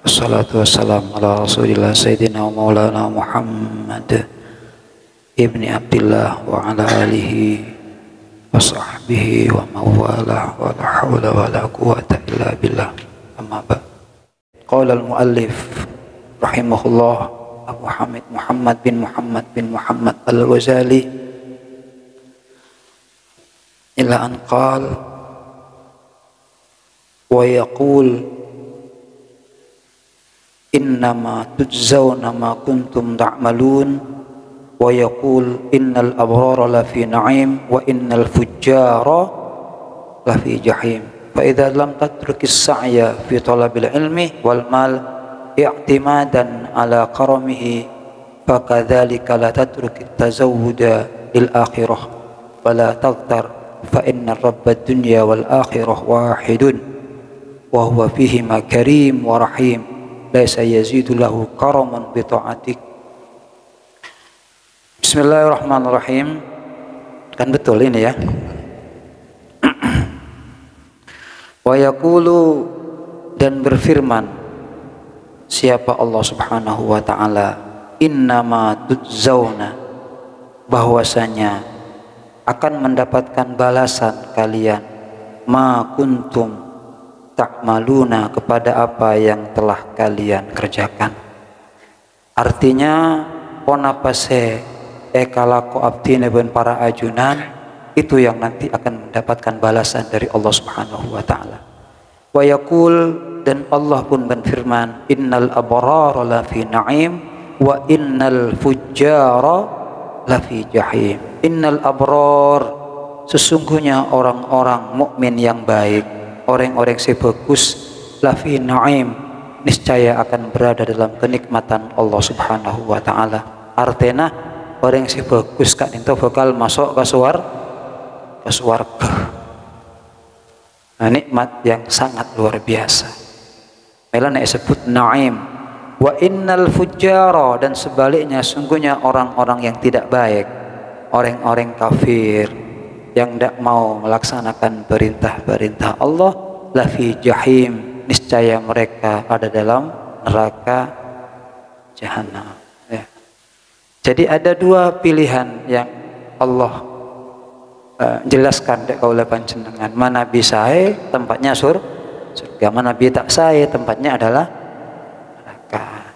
Wassalatu wassalamu ala rasulillah Sayyidina wa maulana Muhammad ibni Abdillah wa ala alihi wa sahbihi wa mawalah wa la hawla wa la quwata illa billah. Amma ba'd. Qala al-muallif rahimahullah Abu Hamid Muhammad bin Muhammad al-Ghazali ila an qala wa yaqul innama tujzauna ma kuntum ta'malun wa yaqul innal abrara lafi na'im wa innal fujjara lafi jahim fa idza lam tatrukis sa'ya fi talabil ilmi wal mal i'timadan ala karamihi fa kadzalika la tatrukit tazawwuda lil akhirah wa la taghtar fa inna rabbad dunya wal akhirah wahidun wa huwa fihima karim wa rahim laisa yazidu lahu karamun bi ta'atik. Bismillahirrahmanirrahim. Kan betul ini ya. Wa yaqulu, dan berfirman siapa Allah Subhanahu wa taala, innama tujzauna, bahwasanya akan mendapatkan balasan kalian ma kuntum ta'maluna, kepada apa yang telah kalian kerjakan. Artinya ponapase ekalako abdine ben para ajunan, itu yang nanti akan mendapatkan balasan dari Allah Subhanahu wa taala. Wa yaqul, dan Allah pun berfirman, innal abrara lafi na'im wa innal fujjara lafi jahim. Innal abrar, sesungguhnya orang-orang mukmin yang baik, orang-orang yang bagus, lafi na'im, niscaya akan berada dalam kenikmatan Allah Subhanahu wa taala. Artinya orang yang bagus kan itu bakal masuk ke surga. Nah, nikmat yang sangat luar biasa. Melana disebut na'im. Wa innal fujjara, dan sebaliknya sungguhnya orang-orang yang tidak baik, orang-orang kafir yang tidak mau melaksanakan perintah-perintah Allah, lafi jahim, niscaya mereka ada dalam neraka jahanam. Ya. Jadi ada dua pilihan yang Allah jelaskan dek kaula panjenengan. Mana bisa tempatnya surga, mana bisa saya tempatnya adalah neraka.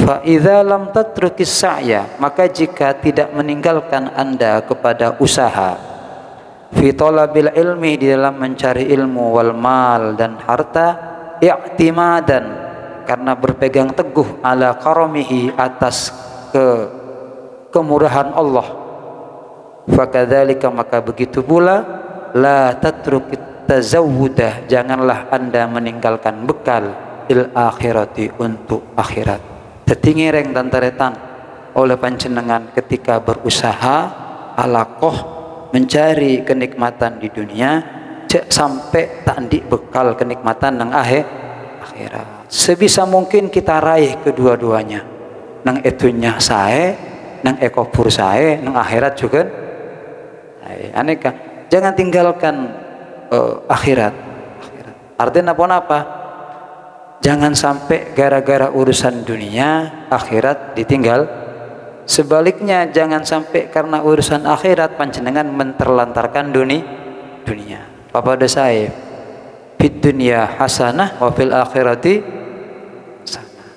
Fa idza lam tatrukis sa'ya, maka jika tidak meninggalkan Anda kepada usaha fi talabil ilmi, di dalam mencari ilmu, wal mal, dan harta, i'timadan, karena berpegang teguh, ala karamihi, atas kemurahan Allah, fakadzalika, maka begitu pula, la tatrukit tazawwudah, janganlah Anda meninggalkan bekal, il akhirati, untuk akhirat. Tetingireng dan teretan oleh panjenengan ketika berusaha alakoh mencari kenikmatan di dunia, sampai tak ndik bekal kenikmatan nang akhirat. Sebisa mungkin kita raih kedua-duanya, nang etunya sae, nang ekobur sae, nang akhirat juga. Aneka, jangan tinggalkan akhirat. Artinya apa? Jangan sampai gara-gara urusan dunia akhirat ditinggal. Sebaliknya, jangan sampai karena urusan akhirat panjenengan menterlantarkan dunia. Papa ada saya, fid dunya hasanah wa fil akhirati hasanah.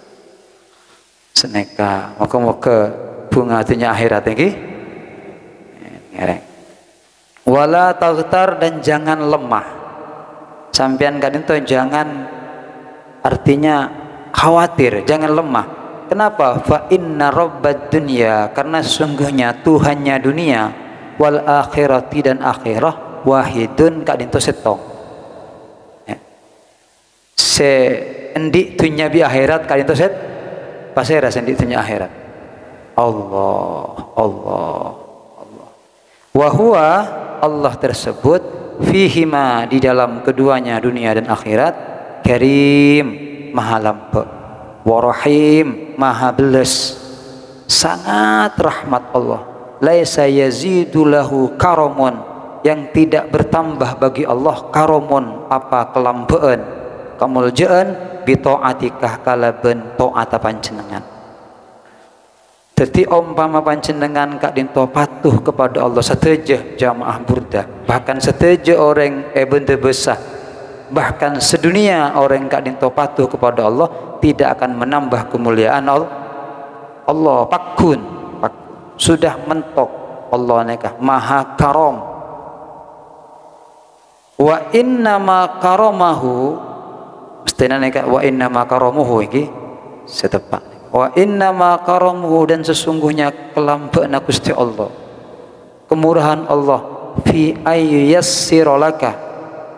Seneka, moga-moga bunga dunia akhirat ini. Wala taghtar, dan jangan lemah. Sampean kan itu jangan, artinya khawatir, jangan lemah. Kenapa? Fa inna rabbad dunya, karena sesungguhnya Tuhannya dunia, wal akhirati, dan akhirah, wahidun, kak dinto setong. Se endi dunya bi akhirat kak dinto set pasera sendi dunya akhirat. Allah. Wa huwa, Allah tersebut, fihima, di dalam keduanya, dunia dan akhirat, karim, maha lampu, warahim, maha belas, sangat rahmat Allah. Laisa yazidu lahu karamun, yang tidak bertambah bagi Allah karamun, apa kelampuan, kemuliaan, bitaatikah kalaben taat panjenengan. Jadi umpama panjenengan kak dinto patuh kepada Allah seteja jamaah burda, bahkan seteja orang benda besar, bahkan sedunia orang kak dinto patuh kepada Allah tidak akan menambah kemuliaan Allah. Pakun sudah mentok Allah nekah maha karom. Wa inna ma karamahu mestinya nekah wa inna ma karamuhu iki setepak. Wa inna ma karamuhu dan sesungguhnya kelambana Gusti Allah, kemurahan Allah fi ayyassiralaka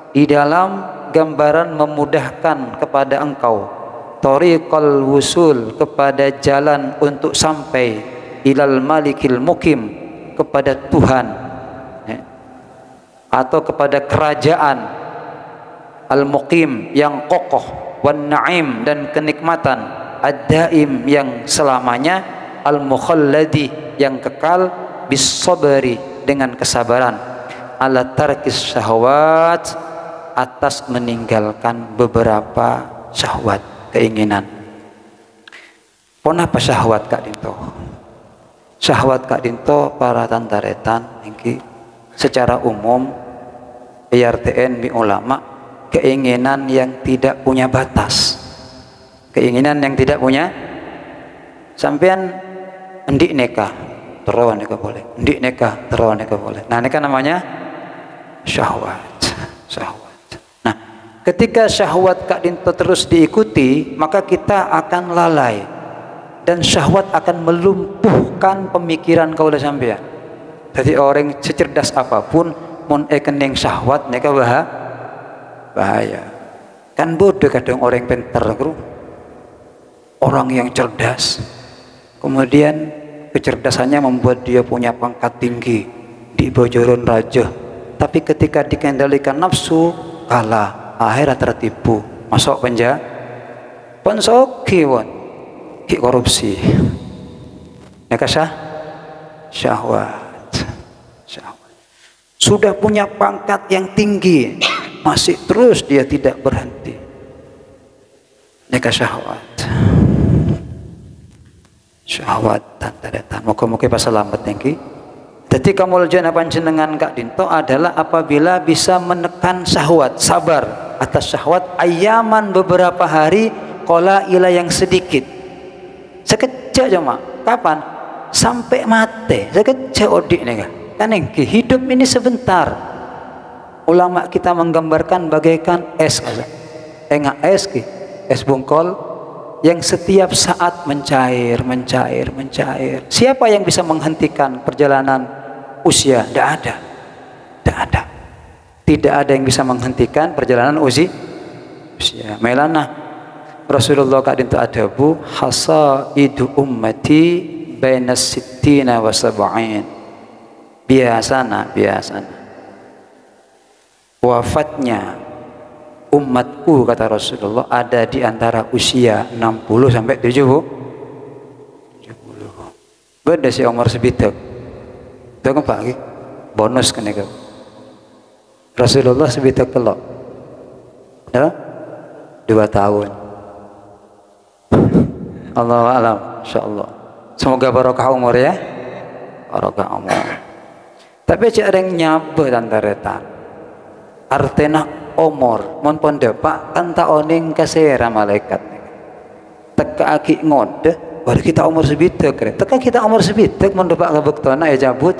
di dalam gambaran memudahkan kepada engkau tariqal wusul kepada jalan untuk sampai ilal malikil mukim kepada Tuhan atau kepada kerajaan al-muqim yang kokoh, wan na'im dan kenikmatan, ad-daim yang selamanya, al-mukhalladi yang kekal, bis sabri dengan kesabaran, ala tarkis syahwat atas meninggalkan beberapa syahwat, keinginan. Pon apa syahwat Kak Dinto? Syahwat Kak Dinto para tantaretan ini secara umum IRTN bi ulama keinginan yang tidak punya batas. Keinginan yang tidak punya, sampean endik nikah terus nikah boleh, endik nikah terus nikah boleh. Nah ini kan namanya syahwat. Nah ketika syahwat Kak Dinto terus diikuti, maka kita akan lalai dan syahwat akan melumpuhkan pemikiran kaulah sampean. Jadi orang secerdas apapun mun ekening syahwat nikah bahaya. Kan bodoh kadang orang pinter kru. Orang yang cerdas, kemudian kecerdasannya membuat dia punya pangkat tinggi di bojoron raja, tapi ketika dikendalikan nafsu kalah, akhirnya tertipu, masuk penjara, pensoki ki korupsi, nekah syahwat. Sudah punya pangkat yang tinggi, masih terus dia tidak berhenti, nekah syahwat. Syahwat dan muka-muka pasal lambat tinggi. Jadi kamul jana panjenengan Kak Dinto adalah apabila bisa menekan syahwat, sabar atas syahwat ayaman beberapa hari, kola ila yang sedikit, sekejap cuma kapan sampai mati, sekejap odik nih kan hidup ini sebentar. Ulama kita menggambarkan bagaikan es es bungkol yang setiap saat mencair. Siapa yang bisa menghentikan perjalanan usia? Tidak ada yang bisa menghentikan perjalanan usia. Melana Rasulullah Kak Dinto adabu hasaidu ummati baina sittina wa sab'in. Biasana wafatnya umatku kata Rasulullah ada di antara usia 60 sampai 70. Beda si umur sebitek. Itu kan Pak, bonus kan itu. Rasulullah sebitek kelok. Ya? 2 tahun. Allahu a'lam, insyaallah. Semoga barokah umur ya. Barokah umur. Tapi cak yang nyabe tantaretan. Artena omor mon pondepak anta oning kasera malaikat teka aki ngode baru kita umur sebitek teka kita umur sebitek mon depak kabektona ya cabut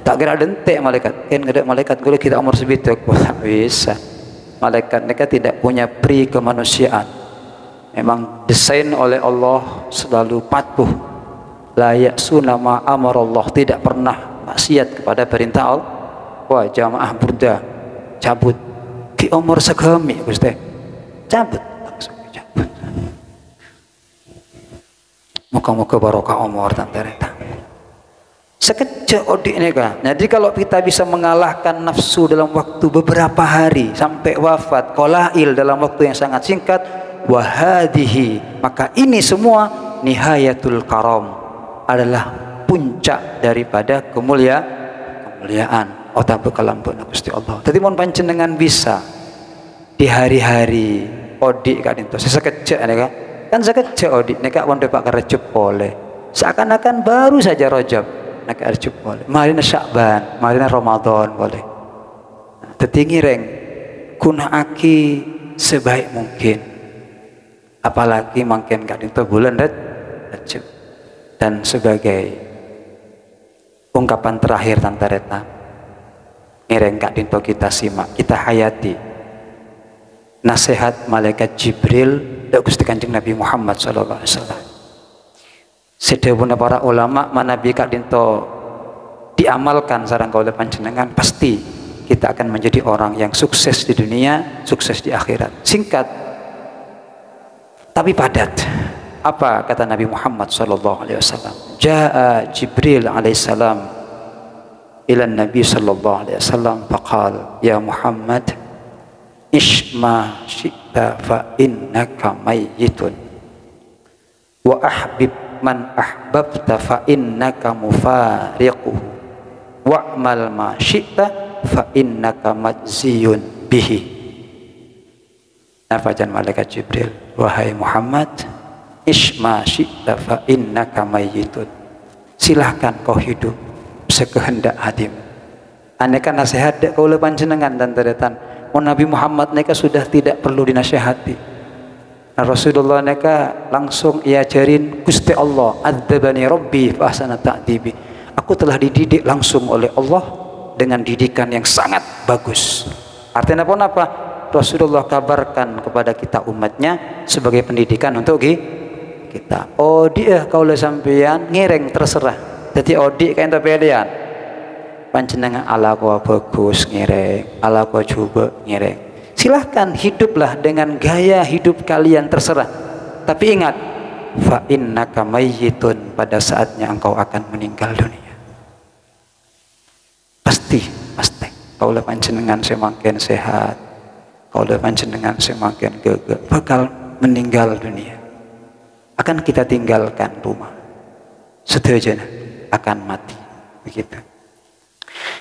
tak kira dentek malaikat kan ngedek malaikat kalau kita umur sebitek tak bisa. Malaikat mereka tidak punya pri kemanusiaan, memang desain oleh Allah selalu patuh, layak sunama amarallah, tidak pernah maksiat kepada perintah Allah. Wah jamaah burda cabut ki umur segemi Gusti, cabut langsung cabut. Muka-muka barokah umur tantareta sekejap odik nega. Jadi kalau kita bisa mengalahkan nafsu dalam waktu beberapa hari sampai wafat, qolail dalam waktu yang sangat singkat, wahadihi, maka ini semua nihayatul karam, adalah puncak daripada kemuliaan. Otak bekalam Gusti Allah. Jadi mohon panjenengan bisa di hari-hari odik Kak Dinto sekejap nek kan sekejap odik nek wonde Pak Karejep boleh seakan-akan baru saja Rajab nek Karejep boleh marina Sya'ban marina Ramadan boleh tetinggi reng gunakake sebaik mungkin apalagi mungkin Kak Dinto bulan Rajab dan sebagai ungkapan terakhir Tante Retna ngereng Kak Dinto kita simak kita hayati nasihat malaikat Jibril dak Gusti Kanjeng Nabi Muhammad sallallahu alaihi wasallam sedaya para ulama manabi Kak Dinto diamalkan sareng kaula panjenengan pasti kita akan menjadi orang yang sukses di dunia sukses di akhirat singkat tapi padat apa kata Nabi Muhammad sallallahu alaihi wasallam jaa Jibril alaihissalam ila Nabi sallallahu alaihi wasallam faqal ya Muhammad Ishma syi'ta fa innaka mayyitun wa ahbib man ahbabta fa innaka mufariquhu wa'mal ma syi'ta fa innaka majziyun bihi. Nafajan malaikat Jibril wahai Muhammad Ishma syi'ta fa innaka mayyitun silahkan kau hidup sekehendak hatimu aneka nasihat kau panjenengan dan teretan Nabi Muhammad neka sudah tidak perlu dinasihati. Nah, Rasulullah neka langsung iajarin Gusti Allah, adzabani Rabbi fa ahsana ta'dibi. Aku telah dididik langsung oleh Allah dengan didikan yang sangat bagus. Artinya apa? Rasulullah kabarkan kepada kita umatnya sebagai pendidikan untuk kita. Oh dia kaulah sampeyan ngereng terserah. Jadi odik kayak pilihan. Panjenengan ala kau bagus ngereng, ala kau coba ngereng. Silahkan hiduplah dengan gaya hidup kalian terserah. Tapi ingat, fa innaka mayyitun pada saatnya engkau akan meninggal dunia. Pasti. Kaulah panjenengan semakin sehat, kaulah panjenengan semakin gagah, bakal meninggal dunia. Akan kita tinggalkan rumah, seterusnya akan mati, begitu.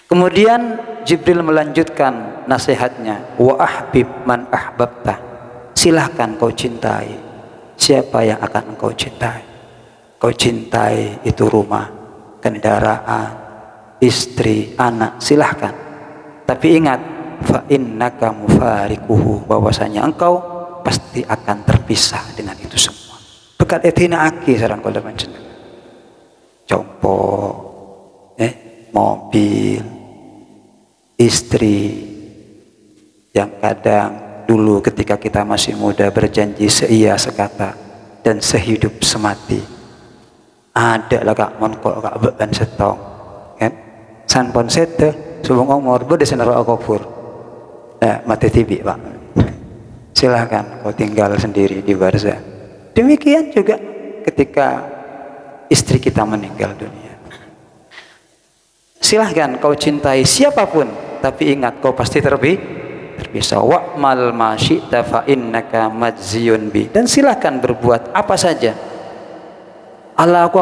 Kemudian Jibril melanjutkan nasihatnya, wa ahbib man ahbabta. Silahkan kau cintai siapa yang akan kau cintai. Kau cintai itu rumah, kendaraan, istri, anak, silahkan. Tapi ingat, fa innaka mufariquhu, bahwasanya engkau pasti akan terpisah dengan itu semua. Bekat etina aki sareng kula panjenengan. Compo, mobil, istri yang kadang dulu ketika kita masih muda berjanji seia sekata dan sehidup semati. Ada lah kak monkol kak beban setong, kan? San pon sete, subung umur berdesa naro akobur. Nah, mati tibi pak. Silahkan kau tinggal sendiri di barzah. Demikian juga ketika istri kita meninggal dunia. Silahkan kau cintai siapapun, tapi ingat kau pasti terpisah. Wa'mal ma syi'ta fa innaka majziyun bi. Dan silahkan berbuat apa saja. Allah aku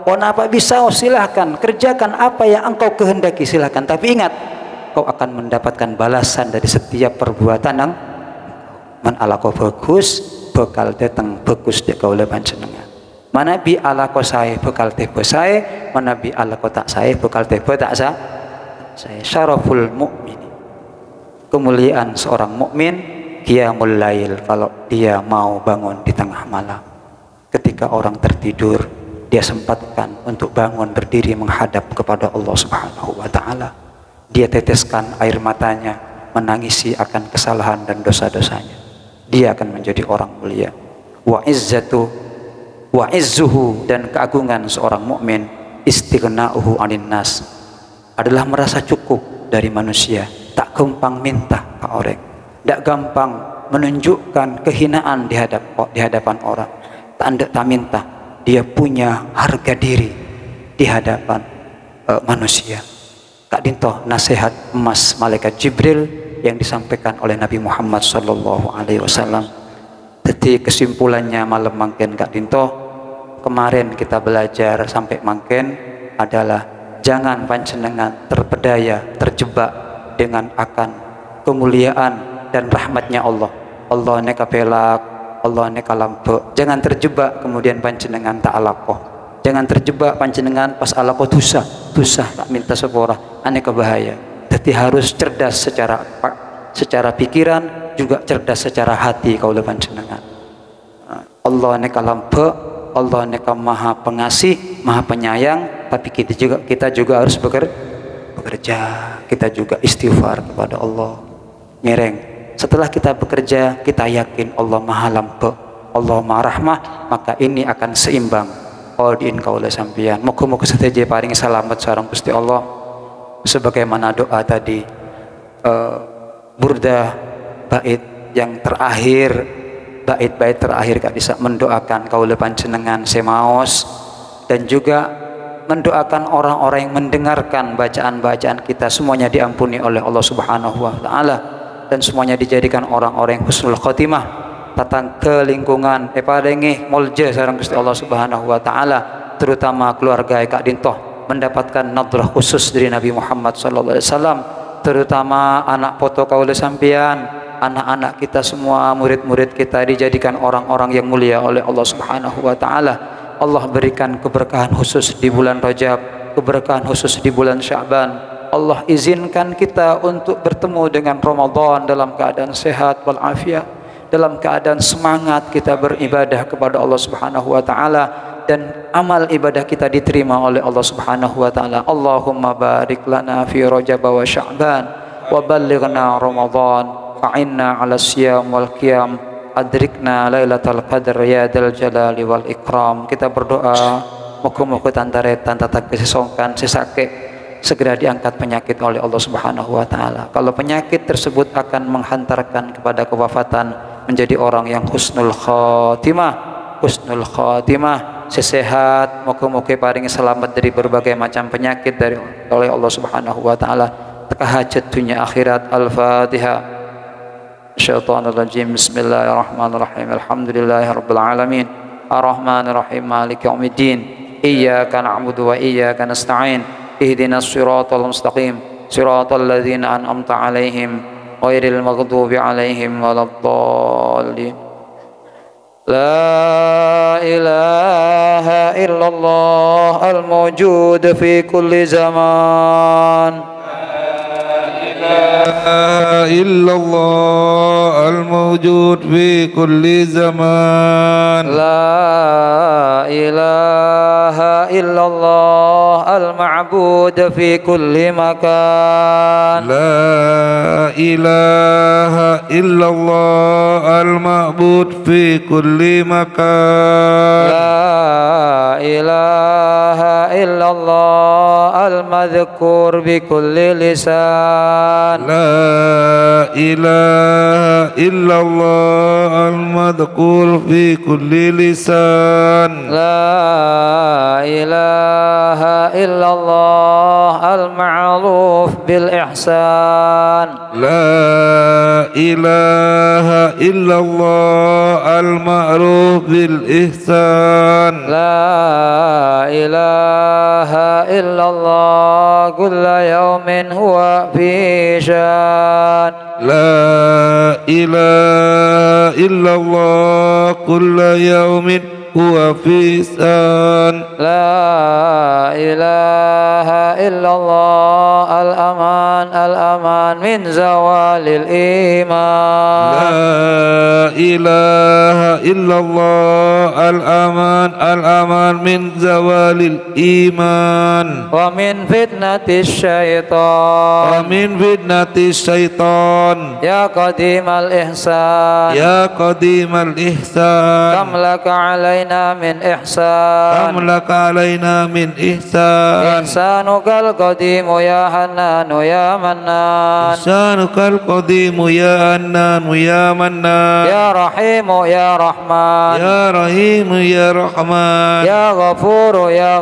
apa bisa, silahkan kerjakan apa yang engkau kehendaki, silahkan. Tapi ingat, kau akan mendapatkan balasan dari setiap perbuatan yang man ala kau bagus, bakal datang bagus dek kau lepan jenengan. Mana bi ala ko saya bekal tebe saya, mana bi ala ko tak saya bekal tebe tak saya. Syaraful mukmin, kemuliaan seorang mukmin qiyamul lail, kalau dia mau bangun di tengah malam. Ketika orang tertidur, dia sempatkan untuk bangun berdiri menghadap kepada Allah Subhanahu wa taala. Dia teteskan air matanya menangisi akan kesalahan dan dosa-dosanya. Dia akan menjadi orang mulia. Wa izzuhu, dan keagungan seorang mukmin istighna'uhu 'anil nas, adalah merasa cukup dari manusia, tak gampang minta ke orang, tak gampang menunjukkan kehinaan di hadapan orang, tak minta. Dia punya harga diri di hadapan manusia. Kak Dinto, nasihat emas malaikat Jibril yang disampaikan oleh Nabi Muhammad sallallahu alaihi wasallam. Jadi kesimpulannya malam mangken Kak Dinto, kemarin kita belajar sampai mangken adalah jangan panjenengan terpedaya, terjebak dengan akan kemuliaan dan rahmatnya Allah. Allah neka pelak, Allah neka lampe. Jangan terjebak kemudian panjenengan tak alakoh. Jangan terjebak panjenengan pas alakoh tusah tak minta sepora, aneka bahaya. Jadi harus cerdas secara pikiran, juga cerdas secara hati kaula panjenengan. Allah neka lampe, Allah neka maha pengasih, maha penyayang, tapi kita juga harus bekerja, kita juga istighfar kepada Allah. Ngereng. Setelah kita bekerja, kita yakin Allah maha lampe, Allah maha rahmah, maka ini akan seimbang. Qadiin kaula sampian. Muga-muga sedaja paring selamat sareng Gusti Allah. Sebagaimana doa tadi, burdah bait yang terakhir, bait-bait terakhir Kak Disa mendoakan kaula panjenengan semaos, dan juga mendoakan orang-orang yang mendengarkan bacaan-bacaan kita semuanya diampuni oleh Allah Subhanahu wa taala, dan semuanya dijadikan orang-orang yang husnul khotimah, tatang ke lingkungan paringi mulja sareng Gusti Allah Subhanahu wa taala, terutama keluarga Kak Dintoh mendapatkan nadrah khusus dari Nabi Muhammad sallallahu alaihi wasallam, terutama anak foto kaula sampean, anak-anak kita semua, murid-murid kita dijadikan orang-orang yang mulia oleh Allah Subhanahu wa taala. Allah berikan keberkahan khusus di bulan Rajab, keberkahan khusus di bulan Sya'ban. Allah izinkan kita untuk bertemu dengan Ramadan dalam keadaan sehat wal afiat, dalam keadaan semangat kita beribadah kepada Allah Subhanahu wa taala, dan amal ibadah kita diterima oleh Allah Subhanahu wa taala. Allahumma barik lana fi Rajab wa Sya'ban wa ballighna Ramadan, fa'inna 'ala siyam wal qiyam, adrikna lailatul qadar ya dzal jalali wal ikram. Kita berdoa muga-muga tantaretan tata kesongkan sesake segera diangkat penyakit oleh Allah Subhanahu wa taala. Kalau penyakit tersebut akan menghantarkan kepada kewafatan, menjadi orang yang husnul khatimah, sesehat, muga-muga paring selamat dari berbagai macam penyakit oleh Allah Subhanahu wa taala. Teka hajat dunia akhirat. Al-Fatihah. Syaitanir rajim. Bismillahirrahmanirrahim. Alhamdulillahirabbil alamin. Arrahmanir rahim. Maliki yaumiddin. Iyyaka na'budu wa iyyaka nasta'in. Ihdinas siratal mustaqim. Siratal ladzina an'amta 'alaihim ghairil maghdubi 'alaihim waladdallin. La ilaha illallah al-mawjud fi kulli zaman. La ilaha illallah al-mawjud fi kulli zaman. La ilaha illallah al-ma'bud fi kulli makan. La ilaha illallah al-ma'bud fi kulli makan. La ilaha illallah al-madhkur bi kulli lisan. La ilaha illallah al-madhkur fi kulli lisan. La ilaha illallah al-ma'ruf bil ihsan. La ilaha illallah al-ma'ruf bil ihsan. La ilaha illallah kulla yawmin huwa fi shan. La ilaha illallah kulla yawmin huwa fi shan. La ilaha illallah al-aman min zawalil iman. La ilaha illallah al-aman min zawalil iman. Wa min fitnatis syaitan. Ya qadimal ihsan. Kam laka alaina min ihsan. Ihsanukal qadimu ya hannanu ya mannan. Ya rahimu ya rahman. Ya ghafuru ya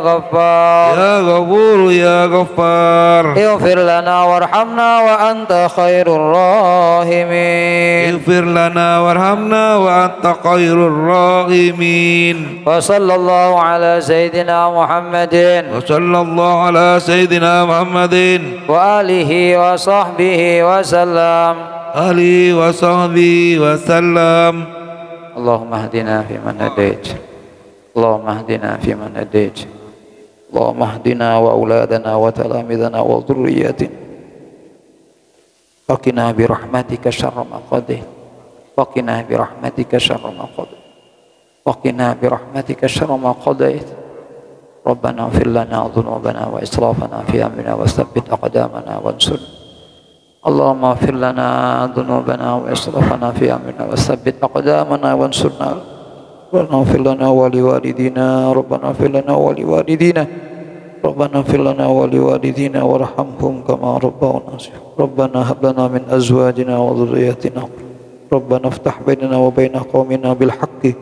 ghaffar. Ighfir lana warhamna wa anta khairur rahimin. Wa sallallahu ala sayyidina Muhammadin wa alihi wa sahbihi wa sallam. alihi wa sahbihi wasallam. Allahumma hdina fi man hadait, Allahumma hdina fi man hadait, Allahumma hdina wa auladana wa talamidana wa dhurriyyatina, waqina bi rahmatika syarra ma qadait, waqina bi rahmatika syarra ma qadait, waqina bi rahmatika syarra ma qadait. Rabbana ighfir lana dhunubana wa israfana fi amrina wa tsabbit aqdamana wansurna. Allahumma ighfir lana dhunubana wa israfana fi amrina wa tsabbit aqdamana wansurna. Rabbana ighfir lana wa liwalidina, Rabbana ighfir lana wa liwalidina, Rabbana ighfir lana wa liwalidina warhamhum kama rabbawna shighara. Rabbana hab lana min azwajina wa dhurriyyatina, Rabbana iftah bainana wa baina qaumina bil haqqi,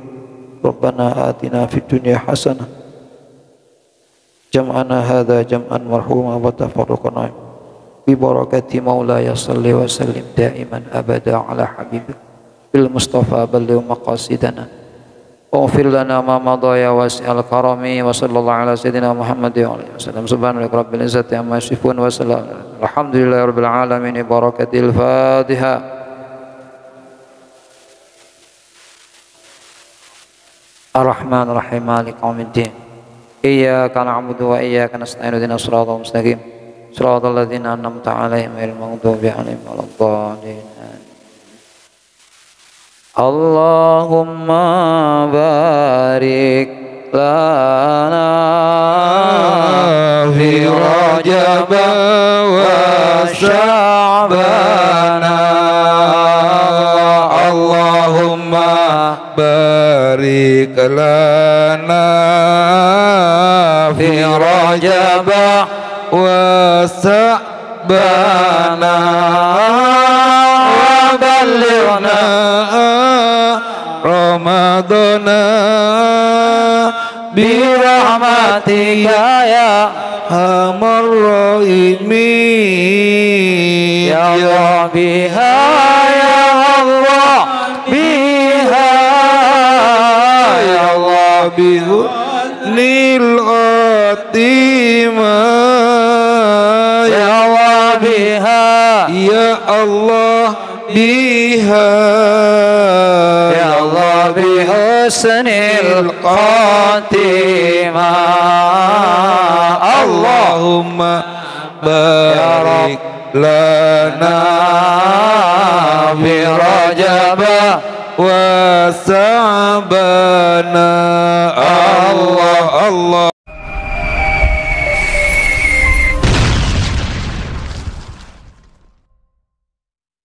Rabbana atina fid dunya hasanah. Jam'ana hadha jam'an marhuma wa tafarruqana bi barakati maulaya salli wa sallim da'iman abada ala habibik bil mustafa balligh maqasidana waghfir lana ma madha ya wasi'al karami wa sallallahu ala sayyidina Muhammad wa alihi wasallam. Subhanaka rabbil izzati amma yasifun wa salamun alhamdulillahi rabbil alamin. Barakatil Fatihah. Ar-Rahman Ar-Rahim Maliki yaumiddin. Iyyaka na'budu wa iyyaka nasta'in ihdinas siratal mustaqim siratal ladzina an'amta 'alaihim ghairil maghdubi 'alaihim waladdallin. Allahumma barik lana fi Rajab wa Sya'bana. Allahumma barik lana fi Rajab wa Sya'bana wa ballighna Ramadana bi rahmatika ya arhamar rahimin. Ya Allah biha ya Allah biha ya Allah bihu lil khatimah ya Allah biha ya Allah biha ya Allah bi husnil khatimah. Allahumma barik lana bi Rajab wa Sya'bana.